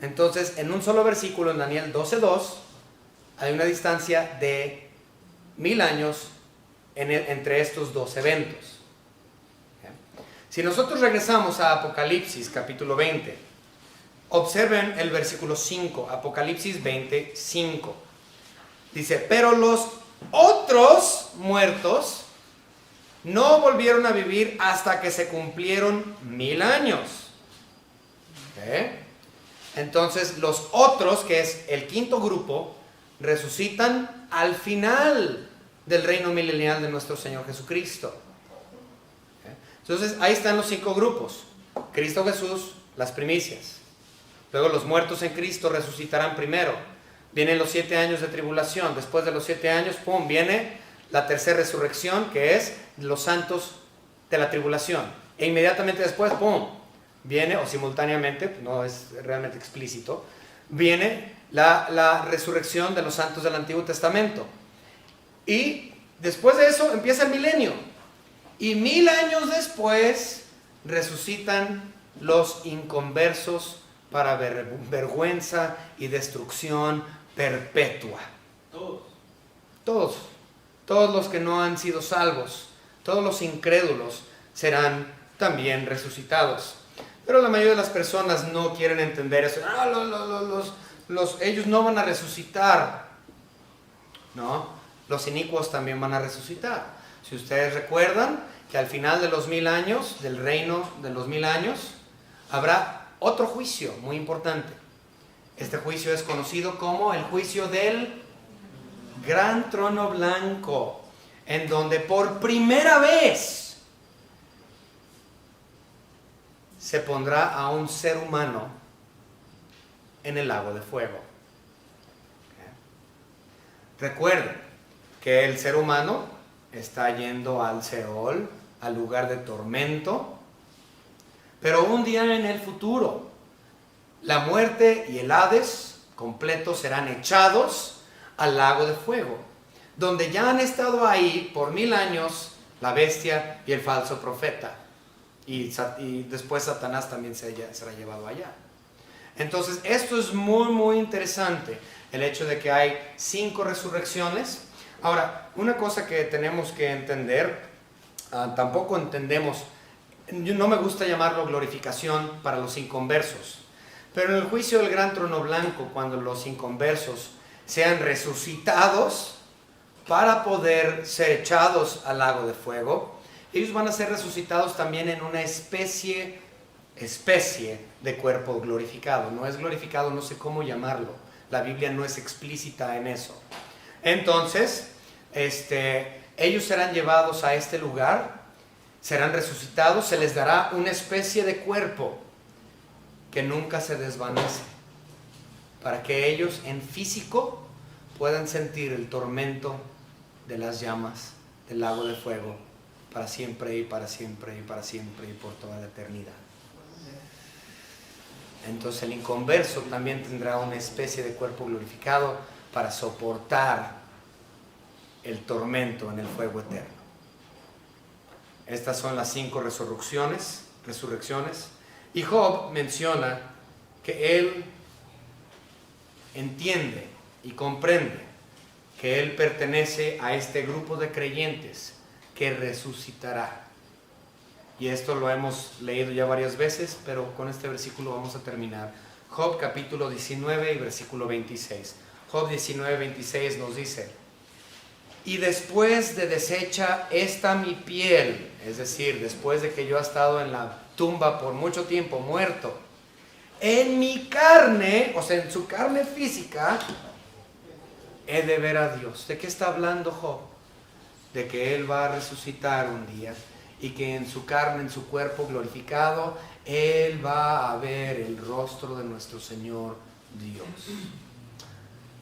A: Entonces, en un solo versículo, en Daniel 12:2, hay una distancia de 1000 años entre estos dos eventos. Si nosotros regresamos a Apocalipsis capítulo 20, Observen el versículo 5, Apocalipsis 20:5. Dice, pero los otros muertos no volvieron a vivir hasta que se cumplieron 1000 años. ¿Okay? Entonces los otros, que es el quinto grupo, resucitan al final del reino milenial de nuestro Señor Jesucristo. ¿Okay? Entonces ahí están los 5 grupos. Cristo Jesús, las primicias. Luego los muertos en Cristo resucitarán primero. Vienen los 7 años de tribulación. Después de los 7 años, ¡pum!, viene la tercera resurrección, que es los santos de la tribulación. E inmediatamente después, ¡pum!, viene, o simultáneamente, no es realmente explícito, viene la resurrección de los santos del Antiguo Testamento. Y después de eso empieza el milenio. Y 1000 años después resucitan los inconversos para vergüenza y destrucción perpetua. Todos los que no han sido salvos, todos los incrédulos serán también resucitados. Pero la mayoría de las personas no quieren entender eso. Ellos no van a resucitar. No, los inicuos también van a resucitar. Si ustedes recuerdan que al final de los 1000 años, del reino de los 1000 años, habrá otro juicio muy importante. Este juicio es conocido como el juicio del gran trono blanco, en donde por primera vez se pondrá a un ser humano en el lago de fuego. Recuerden que el ser humano está yendo al Seol, al lugar de tormento, pero un día en el futuro, la muerte y el Hades completos serán echados al lago de fuego, donde ya han estado ahí por 1000 años la bestia y el falso profeta. Y después Satanás también será llevado allá. Entonces, esto es muy interesante, el hecho de que hay 5 resurrecciones. Ahora, una cosa que tenemos que entender, tampoco entendemos, no me gusta llamarlo glorificación para los inconversos, pero en el juicio del gran trono blanco, cuando los inconversos sean resucitados para poder ser echados al lago de fuego, ellos van a ser resucitados también en una especie de cuerpo glorificado. No es glorificado, no sé cómo llamarlo. La Biblia no es explícita en eso. Entonces, ellos serán llevados a este lugar, serán resucitados, se les dará una especie de cuerpo que nunca se desvanece, para que ellos en físico puedan sentir el tormento de las llamas del lago de fuego para siempre y para siempre y para siempre y por toda la eternidad. Entonces el inconverso también tendrá una especie de cuerpo glorificado para soportar el tormento en el fuego eterno. Estas son las 5 resurrecciones. Y Job menciona que él entiende y comprende que él pertenece a este grupo de creyentes que resucitará. Y esto lo hemos leído ya varias veces, pero con este versículo vamos a terminar. Job capítulo 19 y versículo 26. Job 19, 26 nos dice: y después de deshecha esta mi piel, es decir, después de que yo he estado en la tumba por mucho tiempo, muerto, en mi carne, o sea, en su carne física, he de ver a Dios. ¿De qué está hablando Job? De que él va a resucitar un día y que en su carne, en su cuerpo glorificado, él va a ver el rostro de nuestro Señor Dios.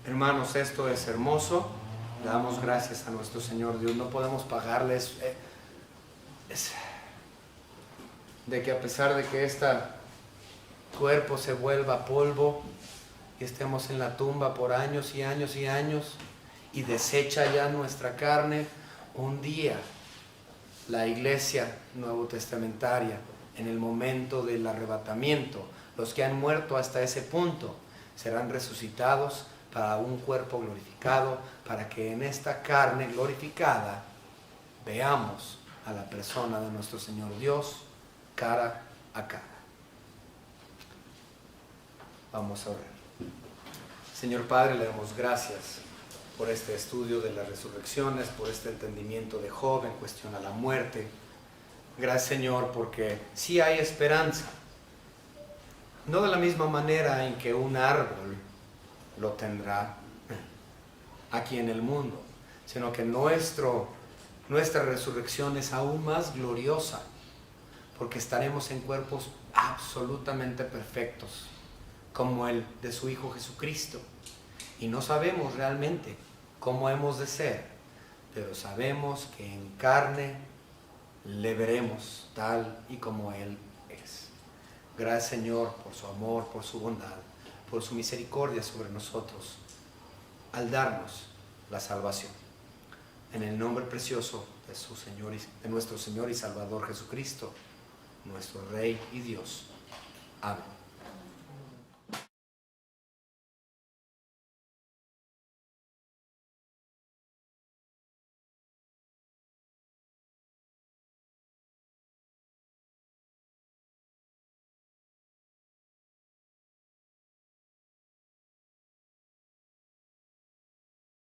A: Hermanos, esto es hermoso. Damos gracias a nuestro Señor Dios. No podemos pagarles de que a pesar de que este cuerpo se vuelva polvo y estemos en la tumba por años y años y años y desecha ya nuestra carne, un día la iglesia nuevo testamentaria, en el momento del arrebatamiento, los que han muerto hasta ese punto serán resucitados para un cuerpo glorificado, para que en esta carne glorificada veamos a la persona de nuestro Señor Dios cara a cara. Vamos a orar. Señor Padre, le damos gracias por este estudio de las resurrecciones, por este entendimiento de Job en cuestión a la muerte. Gracias, Señor, porque sí hay esperanza. No de la misma manera en que un árbol lo tendrá aquí en el mundo, sino que nuestra resurrección es aún más gloriosa, porque estaremos en cuerpos absolutamente perfectos, como el de su Hijo Jesucristo. Y no sabemos realmente cómo hemos de ser, pero sabemos que en carne le veremos tal y como Él es. Gracias, Señor, por su amor, por su bondad, por su misericordia sobre nosotros, al darnos la salvación. En el nombre precioso de nuestro Señor y Salvador Jesucristo, nuestro Rey y Dios. Amén.